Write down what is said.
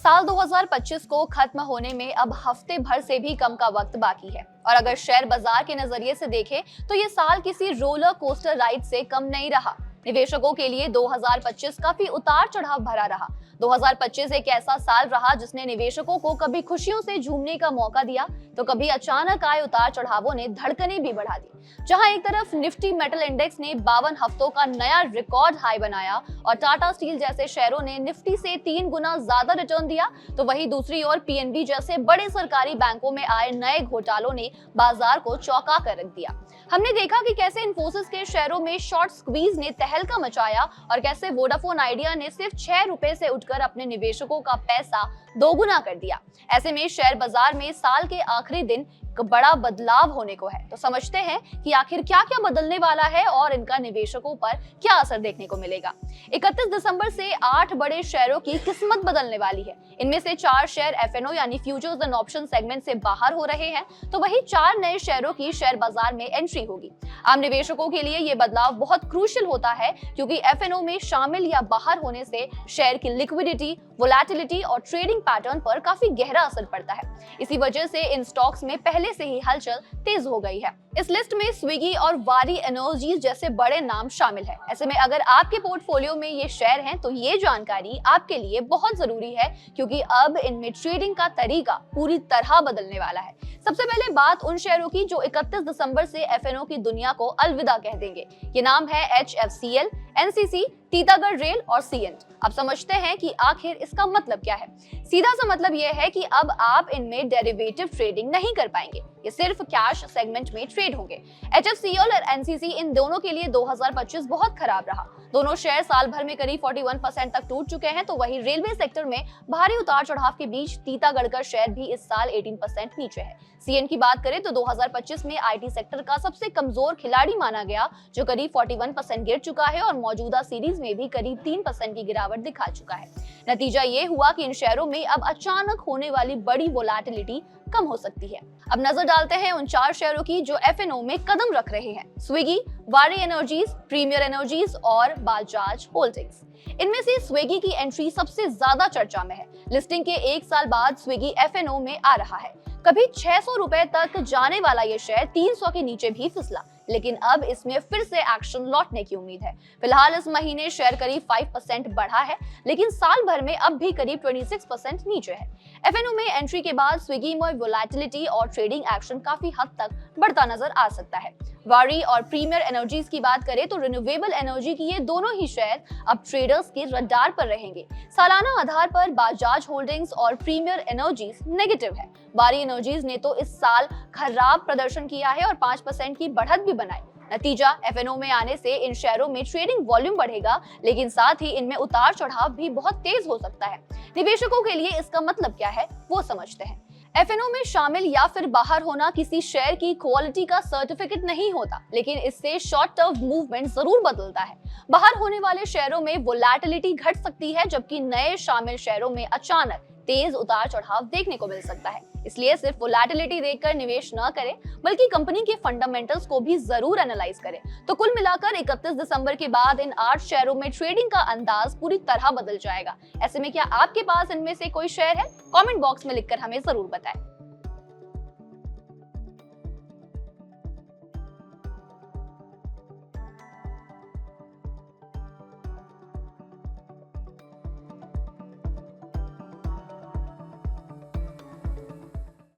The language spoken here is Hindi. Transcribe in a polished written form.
साल 2025 को खत्म होने में अब हफ्ते भर से भी कम का वक्त बाकी है और अगर शेयर बाजार के नजरिए से देखें तो ये साल किसी रोलर कोस्टर राइड से कम नहीं रहा। निवेशकों के लिए 2025 काफी उतार चढ़ाव भरा रहा। 2025 एक ऐसा साल रहा जिसने निवेशकों को कभी खुशियों से झूमने का मौका दिया तो कभी अचानक आए उतार चढ़ावों ने धड़कनें भी बढ़ा दी। जहां एक तरफ निफ्टी मेटल इंडेक्स ने 52 हफ्तों का नया रिकॉर्ड हाई बनाया और टाटा स्टील जैसे शेयरों ने निफ्टी से 3 गुना ज्यादा रिटर्न दिया, तो वहीं दूसरी ओर पीएनबी जैसे बड़े सरकारी बैंकों में आए नए घोटालों ने बाजार को चौंका कर रख दिया। हमने देखा कि कैसे इन्फोसिस के शेयरों में शॉर्ट स्क्वीज ने तहलका मचाया और कैसे वोडाफोन आइडिया ने सिर्फ 6 रुपए से उठकर अपने निवेशकों का पैसा दोगुना कर दिया। ऐसे में शेयर बाजार में साल के आखिरी दिन बड़ा बदलाव होने को है, तो समझते हैं कि आखिर क्या क्या बदलने वाला है और इनका निवेशकों पर क्या असर देखने को मिलेगा। 31 दिसंबर से 8 बड़े शेयरों की किस्मत बदलने वाली है। इनमें से 4 शेयर एफएनओ यानी फ्यूचर्स एंड ऑप्शन सेगमेंट से बाहर हो रहे हैं, तो वही 4 नए शेयरों की शेयर बाजार में एंट्री होगी। आम निवेशकों के लिए ये बदलाव बहुत क्रूशियल होता है क्योंकि एफएनओ में शामिल या बाहर होने से शेयर की लिक्विडिटी, वोलेटिलिटी और ट्रेडिंग पैटर्न पर काफी गहरा असर पड़ता है। इसी वजह से इन स्टॉक्स में पहले से ही हलचल तेज हो गई है। इस लिस्ट में स्विगी और वारी एनर्जीज जैसे बड़े नाम शामिल हैं। ऐसे में अगर आपके पोर्टफोलियो में ये शेयर हैं तो ये जानकारी आपके लिए बहुत जरूरी है क्योंकि अब इनमें ट्रेडिंग का तरीका पूरी तरह बदलने वाला है। सबसे पहले बात उन शेयरों की जो 31 दिसंबर से एफएनओ की दुनिया को अलविदा कह देंगे। ये नाम है एचएफसीएल, एनसीसी, टीटागढ़ रेल और सीएंट। अब समझते हैं कि आखिर इसका मतलब क्या है। सीधा सा मतलब यह है कि अब आप इनमें डेरिवेटिव ट्रेडिंग नहीं कर पाएंगे, ये सिर्फ कैश सेगमेंट में ट्रेड होंगे। एचएफसीएल और एनसीसी इन दोनों के लिए 2025 बहुत खराब रहा। दोनों शेयर साल भर में करीब 41% तक टूट चुके हैं, तो वहीं रेलवे सेक्टर में भारी उतार चढ़ाव के बीच टीटागढ़ का शेयर भी इस साल 18% नीचे है। सीएन की बात करें तो 2025 में आईटी सेक्टर का सबसे कमजोर खिलाड़ी माना गया, जो करीब 41% गिर चुका है और मौजूदा सीरीज में भी करीब 3% की गिरावट दिखा चुका है। नतीजा ये हुआ कि इन शेयरों में अब अचानक होने वाली बड़ी वोलेटिलिटी कम हो सकती है। अब नजर डालते हैं उन 4 शेयरों की जो एफएनओ में कदम रख रहे हैं। स्विगी, वारी एनर्जीज, प्रीमियर एनर्जीज और बजाज होल्डिंग्स। इनमें से स्विगी की एंट्री सबसे ज्यादा चर्चा में है। लिस्टिंग के 1 साल बाद स्विगी एफएनओ में आ रहा है। कभी 600 रुपए तक जाने वाला ये शेयर 300 के नीचे भी फिसला, लेकिन अब इसमें फिर से एक्शन लौटने की उम्मीद है। फिलहाल इस महीने शेयर करीब 5% बढ़ा है, लेकिन साल भर में अब भी करीब 26% नीचे है। एफएनओ में एंट्री के बाद स्विगी में वोलेटिलिटी और ट्रेडिंग एक्शन काफी हद तक बढ़ता नजर आ सकता है। वारी और प्रीमियर एनर्जीज की बात करें तो रिन्यूएबल एनर्जी की ये दोनों ही शेयर अब ट्रेडर्स के रडार पर रहेंगे। सालाना आधार पर बजाज होल्डिंग्स और प्रीमियर एनर्जीज नेगेटिव है। वारी एनर्जीज ने तो इस साल खराब प्रदर्शन किया है और 5% की बढ़त भी बनाई। नतीजा, एफएनओ में आने से इन शेयरों में ट्रेडिंग वॉल्यूम बढ़ेगा, लेकिन साथ ही इनमें उतार चढ़ाव भी बहुत तेज हो सकता है। निवेशकों के लिए इसका मतलब क्या है वो समझते हैं। एफएनओ में शामिल या फिर बाहर होना किसी शेयर की क्वालिटी का सर्टिफिकेट नहीं होता, लेकिन इससे शॉर्ट टर्म मूवमेंट जरूर बदलता है। बाहर होने वाले शेयरों में वोलेटिलिटी घट सकती है, जबकि नए शामिल शेयरों में अचानक तेज उतार चढ़ाव देखने को मिल सकता है। इसलिए सिर्फ वोलेटिलिटी देखकर निवेश न करें, बल्कि कंपनी के फंडामेंटल्स को भी जरूर एनालाइज करें। तो कुल मिलाकर 31 दिसंबर के बाद इन 8 शेयरों में ट्रेडिंग का अंदाज पूरी तरह बदल जाएगा। ऐसे में क्या आपके पास इनमें से कोई शेयर है? कमेंट बॉक्स में लिखकर हमें जरूर बताएं।